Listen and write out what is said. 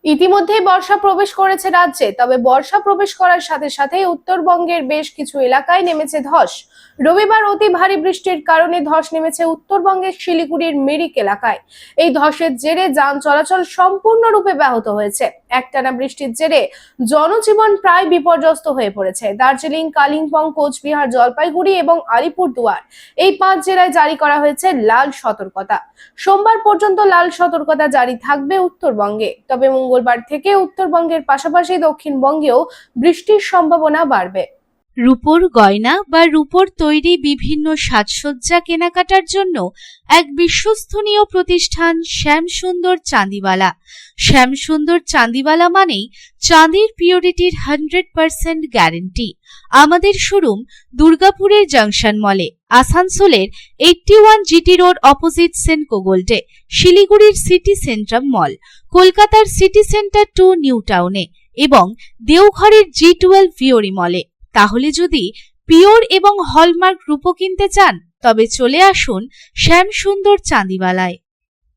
ইতিমধ্যেই বর্ষা প্রবেশ করেছে রাজ্যে, তবে বর্ষা প্রবেশ করার সাথে সাথেই উত্তরবঙ্গের বেশ কিছু এলাকায় নেমেছে ধস। রবিবার অতি ভারী বৃষ্টির কারণে ধস নেমেছে উত্তরবঙ্গের শিলিগুড়ির মিরিক এলাকায়। এই ধসের জেরে যান চলাচল সম্পূর্ণরূপে ব্যাহত হয়েছে। একটানা বৃষ্টির জেরে জনজীবন প্রায় বিপর্যস্ত হয়ে পড়েছে। দার্জিলিং, কালিম্পং, কোচবিহার, জলপাইগুড়ি এবং আলিপুরদুয়ার এই 5 জেলায় জারি করা হয়েছে লাল সতর্কতা। সোমবার পর্যন্ত লাল সতর্কতা জারি থাকবে উত্তরবঙ্গে। তবে মঙ্গলবার থেকে উত্তরবঙ্গের পাশাপাশি দক্ষিণবঙ্গেও বৃষ্টির সম্ভাবনা বাড়বে। রূপোর গয়না বা রূপোর তৈরি বিভিন্ন সাজসজ্জা কেনাকাটার জন্য এক বিশ্বস্তনীয় প্রতিষ্ঠান শ্যামসুন্দর চাঁদিওয়ালা। শ্যামসুন্দর চাঁদিওয়ালা মানেই চাঁদির পিওরিটির 100% গ্যারেন্টি। আমাদের শোরুম দুর্গাপুরের জংশন মলে, আসানসোলের 81 জিটি রোড অপোজিট সেনকো গোল্ডে, শিলিগুড়ির সিটি সেন্ট্রাম মল, কলকাতার সিটি সেন্টার 2 নিউ টাউনে এবং দেওঘরের G12 ভিওরি মলে। তাহলে যদি পিওর এবং হলমার্ক রূপো কিনতে চান তবে চলে আসুন শ্যামসুন্দর চাঁদিওয়ালায়।